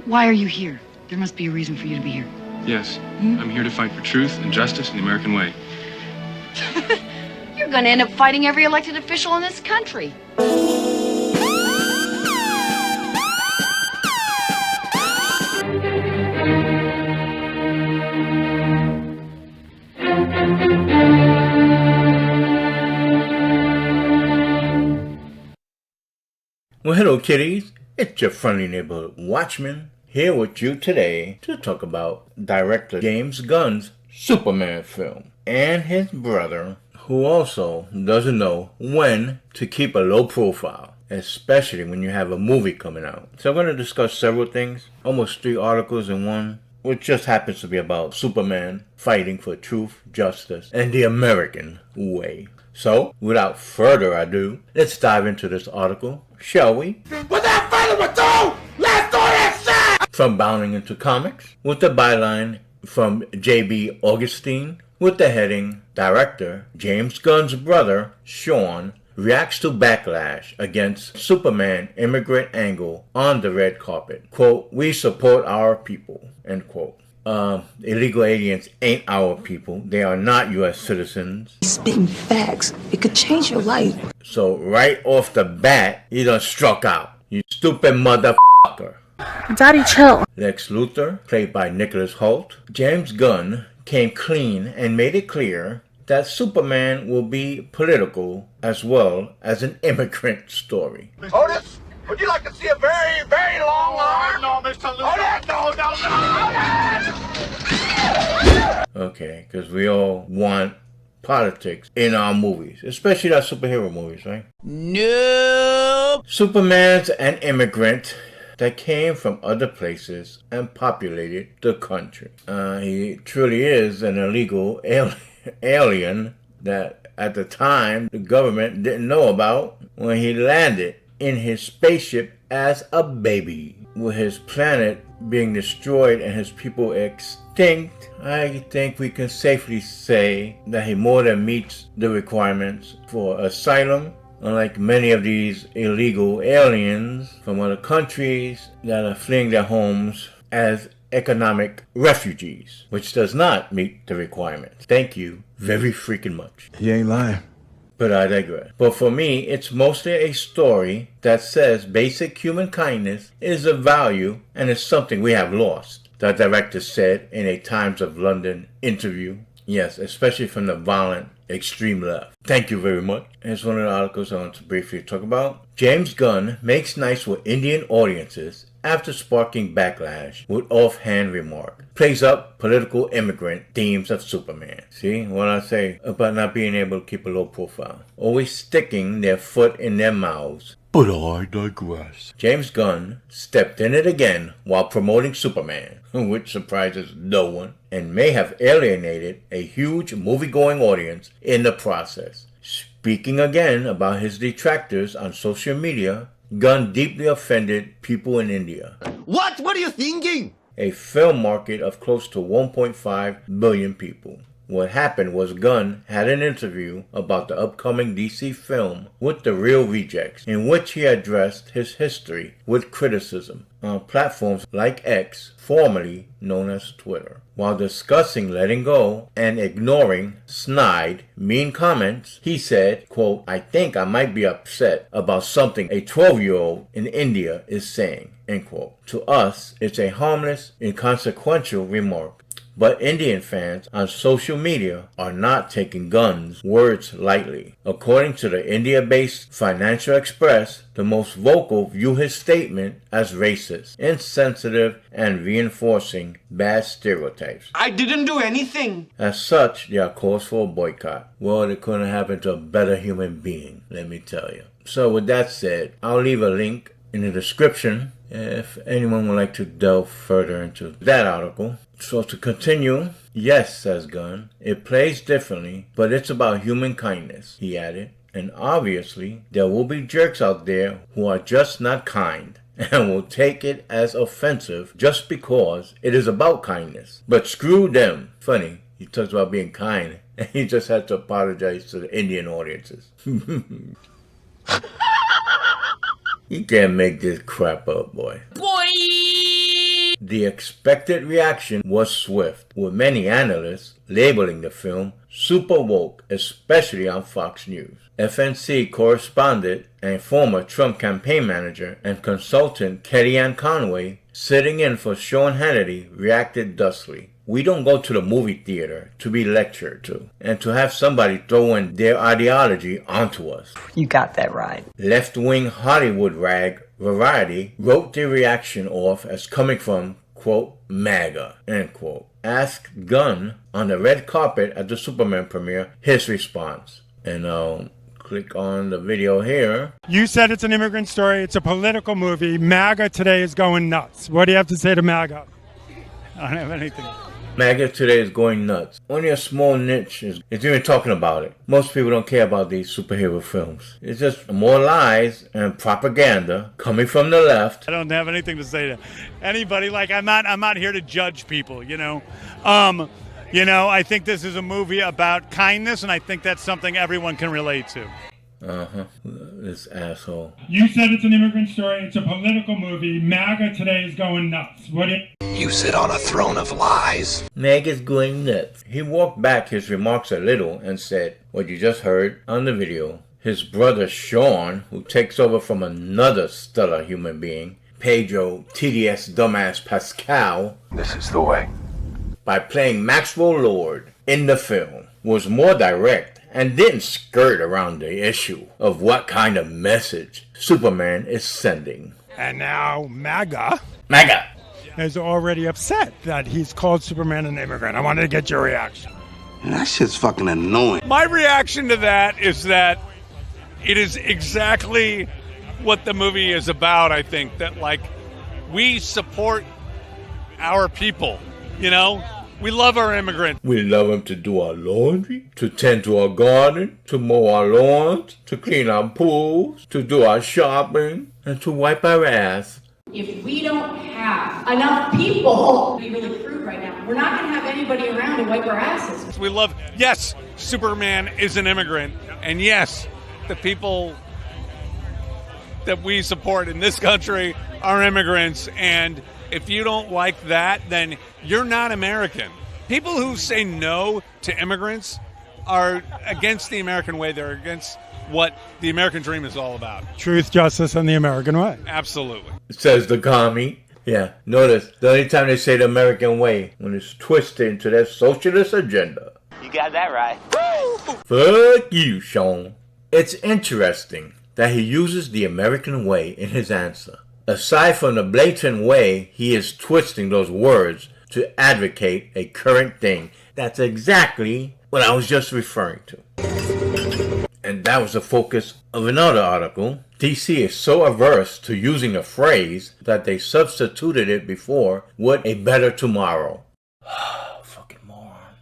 Why are you here? There must be a reason for you to be here. Yes, I'm here to fight for truth and justice in the American way. You're gonna end up fighting every elected official in this country. Well, hello kitties, it's your friendly neighborhood Watchman here with you today to talk about Director James Gunn's Superman film and his brother, who also doesn't know when to keep a low profile, especially when you have a movie coming out. So I'm going to discuss several things, almost 3 articles in one, which just happens to be about Superman fighting for truth, justice, and the American way. So, without further ado, let's dive into this article, shall we? Without further ado, let's do this shit! From Bounding into Comics, with the byline from J.B. Augustine, with the heading, Director James Gunn's brother, Sean, reacts to backlash against Superman immigrant angle on the red carpet. Quote, "We support our people," end quote. Illegal aliens ain't our people. They are not U.S. citizens. Spitting facts. It could change your life. So right off the bat, he done struck out. You stupid motherfucker. Daddy, chill. Lex Luthor, played by Nicholas Hoult. James Gunn came clean and made it clear that Superman will be political as well as an immigrant story. Otis, would you like to see a very, very long arm? No, Mr. Luthor. No. Okay, because we all want politics in our movies, especially our superhero movies, right? No. Superman's an immigrant that came from other places and populated the country. He truly is an illegal alien that at the time the government didn't know about when he landed in his spaceship as a baby. With his planet being destroyed and his people extinct, I think we can safely say that he more than meets the requirements for asylum, unlike many of these illegal aliens from other countries that are fleeing their homes as economic refugees, which does not meet the requirements. Thank you very freaking much. He ain't lying. But I digress. But for me, it's mostly a story that says basic human kindness is a value and is something we have lost, the director said in a Times of London interview. Yes, especially from the violent extreme left. Thank you very much. Here's one of the articles I want to briefly talk about. James Gunn makes nice with Indian audiences after sparking backlash with offhand remark. Plays up political immigrant themes of Superman. See what I say about not being able to keep a low profile. Always sticking their foot in their mouths. But I digress. James Gunn stepped in it again while promoting Superman, which surprises no one, and may have alienated a huge movie-going audience in the process. Speaking again about his detractors on social media, Gunn deeply offended people in India. What? What are you thinking? A film market of close to 1.5 billion people. What happened was Gunn had an interview about the upcoming DC film with the Real Rejects, in which he addressed his history with criticism on platforms like X, formerly known as Twitter. While discussing letting go and ignoring snide, mean comments, he said, quote, "I think I might be upset about something a 12-year-old in India is saying," end quote. To us, it's a harmless, inconsequential remark. But Indian fans on social media are not taking Gunn's words lightly. According to the India-based Financial Express, the most vocal view his statement as racist, insensitive, and reinforcing bad stereotypes. I didn't do anything. As such, there are calls for a boycott. Well, it couldn't happen to a better human being, let me tell you. So with that said, I'll leave a link in the description if anyone would like to delve further into that article. So to continue, yes, says Gunn, it plays differently, but it's about human kindness, he added. And obviously, there will be jerks out there who are just not kind and will take it as offensive just because it is about kindness. But screw them. Funny, he talks about being kind and he just had to apologize to the Indian audiences. You can't make this crap up, boy. Boy! The expected reaction was swift, with many analysts labeling the film super woke, especially on Fox News. FNC correspondent and former Trump campaign manager and consultant Kellyanne Conway, sitting in for Sean Hannity, reacted thusly. We don't go to the movie theater to be lectured to, and to have somebody throw in their ideology onto us. You got that right. Left-wing Hollywood rag Variety wrote the reaction off as coming from, quote, MAGA, end quote. Asked Gunn on the red carpet at the Superman premiere his response. And I'll click on the video here. You said it's an immigrant story. It's a political movie. MAGA today is going nuts. What do you have to say to MAGA? I don't have anything. MAGA today is going nuts. Only a small niche is even talking about it. Most people don't care about these superhero films. It's just more lies and propaganda coming from the left. I don't have anything to say to anybody. Like, I'm not here to judge people, you know. I think this is a movie about kindness, and I think that's something everyone can relate to. This asshole. You said it's an immigrant story. It's a political movie. MAGA today is going nuts. You sit on a throne of lies. MAGA's going nuts. He walked back his remarks a little and said, what you just heard on the video, his brother Sean, who takes over from another stellar human being, Pedro TDS Dumbass Pascal, This is the way. by playing Maxwell Lord in the film, was more direct and didn't skirt around the issue of what kind of message Superman is sending. And now MAGA is already upset that he's called Superman an immigrant. I wanted to get your reaction. That shit's fucking annoying. My reaction to that is that it is exactly what the movie is about, I think. That, like, we support our people, you know? We love our immigrants. We love them to do our laundry, to tend to our garden, to mow our lawns, to clean our pools, to do our shopping, and to wipe our ass. If we don't have enough people, to be really crude right now, we're not going to have anybody around to wipe our asses. We love, yes, Superman is an immigrant. And yes, the people that we support in this country are immigrants. And if you don't like that, then you're not American. People who say no to immigrants are against the American way. They're against what the American dream is all about. Truth, justice, and the American way. Absolutely. Says the commie. Yeah, notice, the only time they say the American way, when it's twisted into their socialist agenda. You got that right. Fuck you, Sean. It's interesting that he uses the American way in his answer. Aside from the blatant way he is twisting those words to advocate a current thing. That's exactly what I was just referring to. And that was the focus of another article. DC is so averse to using a phrase that they substituted it before with a better tomorrow. Fucking moron.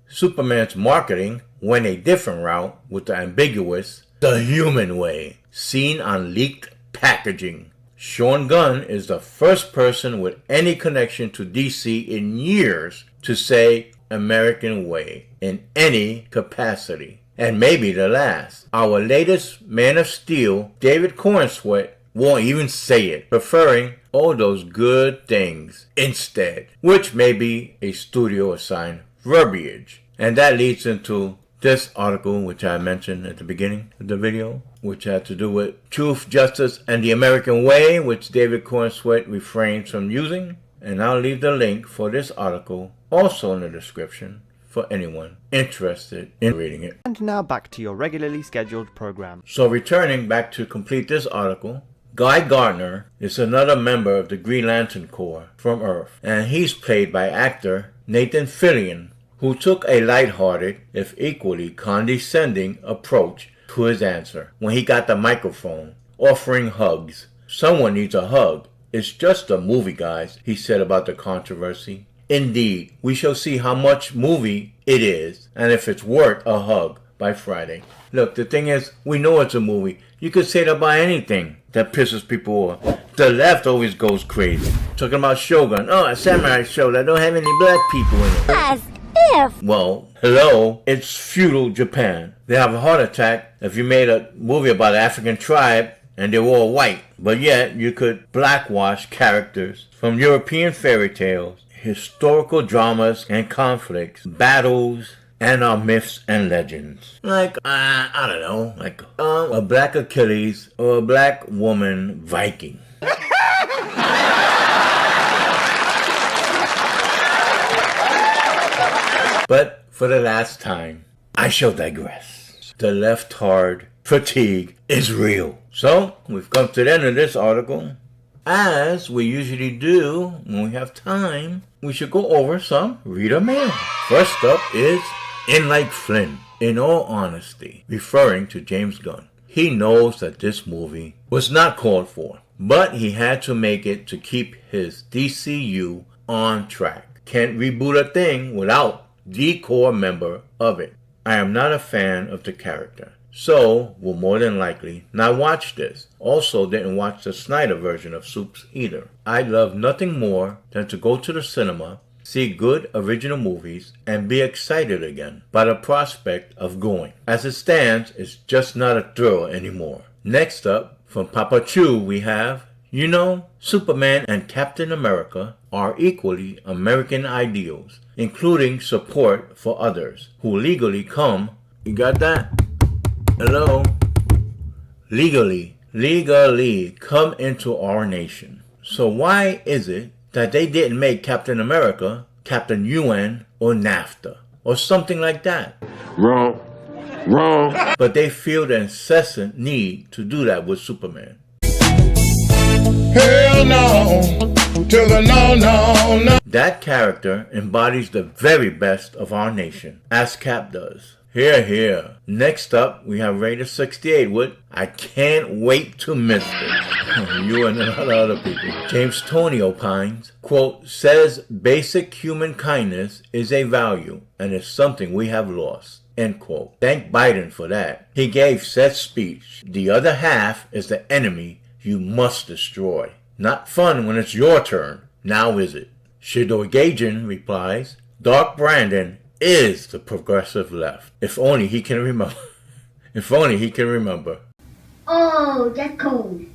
Superman's marketing went a different route with the ambiguous, the human way, seen on leaked packaging. Sean Gunn is the first person with any connection to DC in years to say American way in any capacity. And maybe the last. Our latest Man of Steel, David Cornsweet, won't even say it, preferring all those good things instead, which may be a studio-assigned verbiage. And that leads into this article, which I mentioned at the beginning of the video, which had to do with truth, justice, and the American way, which David Cornsweet refrains from using. And I'll leave the link for this article also in the description for anyone interested in reading it. And now back to your regularly scheduled program. So returning back to complete this article, Guy Gardner is another member of the Green Lantern Corps from Earth, and he's played by actor Nathan Fillion, who took a lighthearted, if equally condescending, approach to his answer when he got the microphone, offering hugs. Someone needs a hug. It's just a movie, guys, he said about the controversy. Indeed, we shall see how much movie it is, and if it's worth a hug by Friday. Look, the thing is, we know it's a movie. You could say that about anything that pisses people off. The left always goes crazy. Talking about Shogun. Oh, a samurai show that don't have any black people in it. As if. Well, hello, it's feudal Japan. They have a heart attack if you made a movie about an African tribe and they were all white, but yet you could blackwash characters from European fairy tales, historical dramas and conflicts, battles, and our myths and legends. Like, I don't know, like a black Achilles or a black woman Viking. But for the last time, I shall digress. The left-hard fatigue is real. So, we've come to the end of this article. As we usually do when we have time, we should go over some reader mail. First up is In Like Flynn. In all honesty, referring to James Gunn. He knows that this movie was not called for, but he had to make it to keep his DCU on track. Can't reboot a thing without the core member of it. I am not a fan of the character, so will more than likely not watch this. Also didn't watch the Snyder version of Supes either. I love nothing more than to go to the cinema, see good original movies, and be excited again by the prospect of going. As it stands, it's just not a thrill anymore. Next up, from Papa Chew, we have, you know, Superman and Captain America are equally American ideals, including support for others who legally come, you got that? Hello? Legally come into our nation. So why is it that they didn't make Captain America Captain UN or NAFTA or something like that? Wrong. But they feel the incessant need to do that with Superman. Hell no, to the no. That character embodies the very best of our nation, as Cap does. Here. Next up, we have Raider 68 with I Can't Wait to Miss This. You and a lot of other people. James Tony opines, quote, says basic human kindness is a value and is something we have lost. End quote. Thank Biden for that. He gave said speech. The other half is the enemy you must destroy. Not fun when it's your turn. Now is it? Shidor Gagin replies, Dark Brandon is the progressive left. If only he can remember. Oh, that's cold.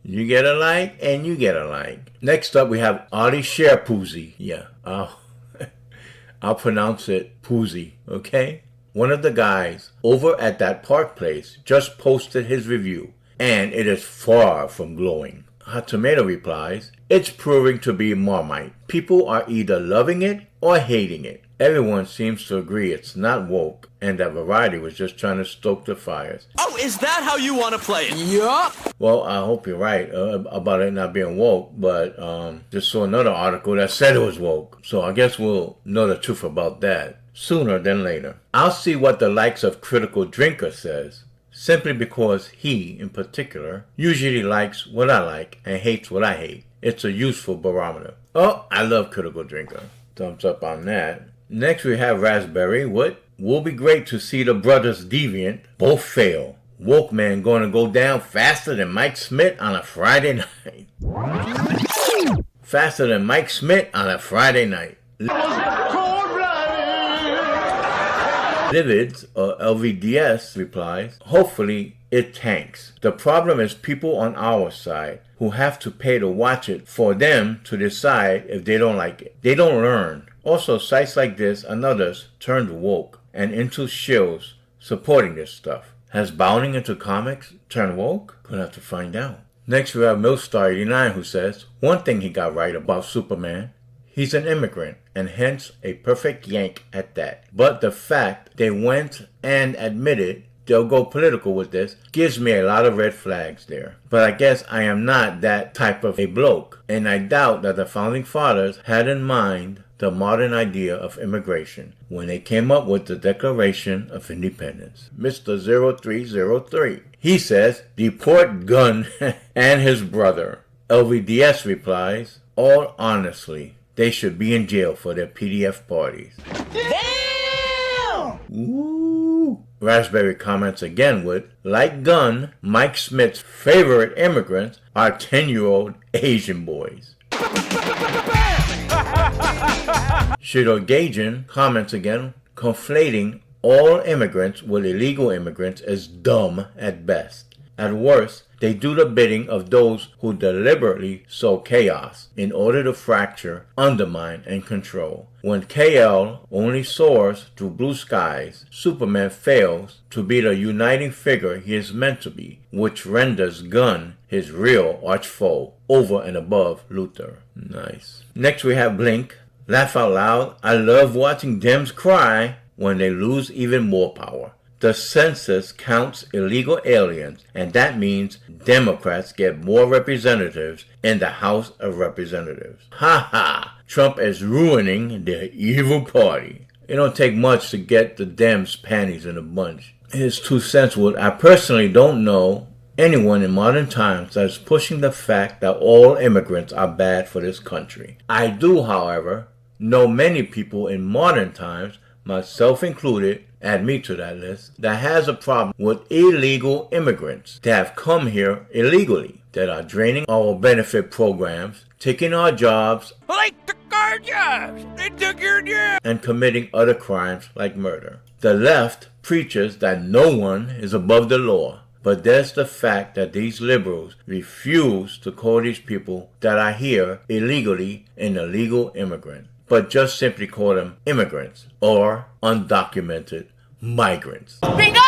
You get a like and you get a like. Next up we have Ali Sherpoozy. Yeah, I'll pronounce it Poozy, okay? One of the guys over at that park place just posted his review, and it is far from glowing. Hot Tomato replies, it's proving to be Marmite. People are either loving it or hating it. Everyone seems to agree it's not woke, and that Variety was just trying to stoke the fires. Oh, is that how you want to play it? Yup. Well, I hope you're right about it not being woke, but just saw another article that said it was woke. So I guess we'll know the truth about that sooner than later. I'll see what the likes of Critical Drinker says, simply because he, in particular, usually likes what I like and hates what I hate. It's a useful barometer. Oh, I love Critical Drinker. Thumbs up on that. Next we have Raspberry. What? Will be great to see the brothers Deviant both fail. Woke man gonna go down faster than Mike Smith on a Friday night. Faster than Mike Smith on a Friday night. Livids, or LVDS, replies, hopefully it tanks. The problem is people on our side who have to pay to watch it for them to decide if they don't like it. They don't learn. Also, sites like this and others turned woke and into shills supporting this stuff. Has bounding into comics turned woke? Gonna have to find out. Next we have Millstar89 who says, one thing he got right about Superman, he's an immigrant and hence a perfect yank at that. But the fact they went and admitted they'll go political with this gives me a lot of red flags there. But I guess I am not that type of a bloke, and I doubt that the founding fathers had in mind the modern idea of immigration when they came up with the Declaration of Independence. Mr. 0303. He says, deport Gunn and his brother. LVDS replies, all honestly, they should be in jail for their PDF parties. Damn! Ooh. Raspberry comments again with, like Gunn, Mike Smith's favorite immigrants are 10-year-old Asian boys. Shidor Gagin comments again, conflating all immigrants with illegal immigrants is dumb at best. At worst, they do the bidding of those who deliberately sow chaos in order to fracture, undermine, and control. When Kal-El only soars through blue skies, Superman fails to be the uniting figure he is meant to be, which renders Gunn his real arch-foe over and above Luthor. Nice. Next we have Blink. Laugh out loud. I love watching Dems cry when they lose even more power. The census counts illegal aliens, and that means Democrats get more representatives in the House of Representatives. Ha ha! Trump is ruining their evil party. It don't take much to get the Dems' panties in a bunch. His 2 cents would. I personally don't know anyone in modern times that is pushing the fact that all immigrants are bad for this country. I do, however, know many people in modern times, myself included, add me to that list, that has a problem with illegal immigrants that have come here illegally, that are draining our benefit programs, taking our jobs, They took our jobs! They took your jobs! and committing other crimes like murder. The left preaches that no one is above the law, but there's the fact that these liberals refuse to call these people that are here illegally an illegal immigrant, but just simply call them immigrants or undocumented migrants. Bingo!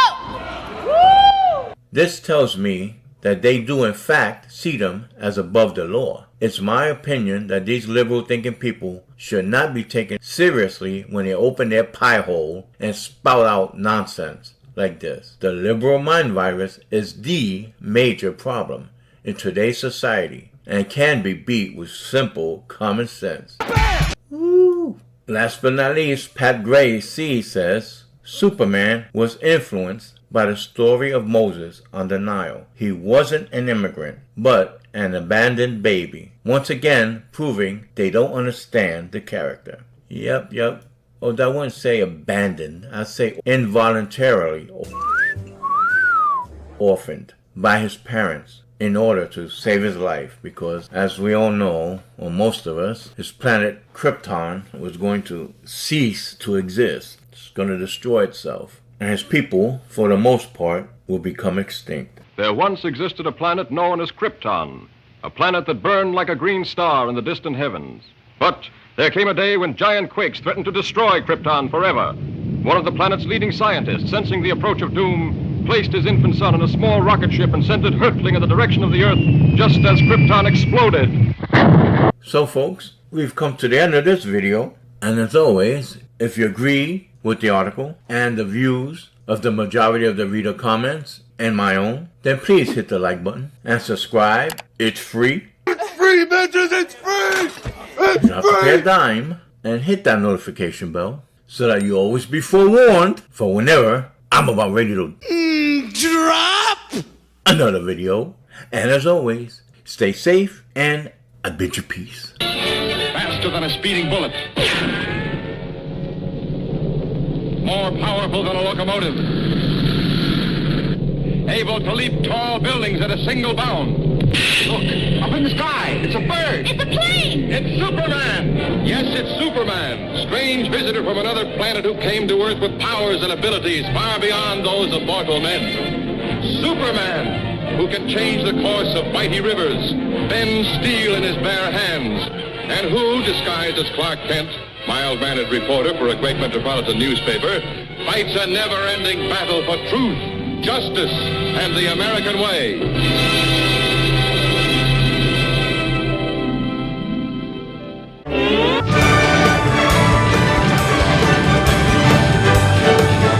Woo! This tells me that they do in fact see them as above the law. It's my opinion that these liberal thinking people should not be taken seriously when they open their pie hole and spout out nonsense like this. The liberal mind virus is the major problem in today's society and can be beat with simple common sense. Woo! Last but not least, Pat Gray C says, Superman was influenced by the story of Moses on the Nile. He wasn't an immigrant, but an abandoned baby. Once again, proving they don't understand the character. Yep. Oh, I wouldn't say abandoned. I'd say involuntarily orphaned by his parents in order to save his life, because as we all know, or most of us, his planet Krypton was going to cease to exist. It's going to destroy itself. And his people, for the most part, will become extinct. There once existed a planet known as Krypton, a planet that burned like a green star in the distant heavens. But there came a day when giant quakes threatened to destroy Krypton forever. One of the planet's leading scientists, sensing the approach of doom, placed his infant son in a small rocket ship and sent it hurtling in the direction of the Earth just as Krypton exploded. So folks, we've come to the end of this video, and as always, if you agree with the article and the views of the majority of the reader comments and my own, then please hit the like button and subscribe. It's free. It's free, bitches! It's free! It's You don't have to pay a dime, and hit that notification bell so that you always be forewarned for whenever I'm about ready to drop another video. And as always, stay safe, and I bid you peace. Faster than a speeding bullet. More powerful than a locomotive. Able to leap tall buildings at a single bound. Look, up in the sky. It's a bird. It's a plane! It's Superman! Yes, it's Superman, strange visitor from another planet who came to Earth with powers and abilities far beyond those of mortal men. Superman, who can change the course of mighty rivers, bend steel in his bare hands, and who, disguised as Clark Kent, mild-mannered reporter for a great metropolitan newspaper, fights a never-ending battle for truth, justice, and the American way.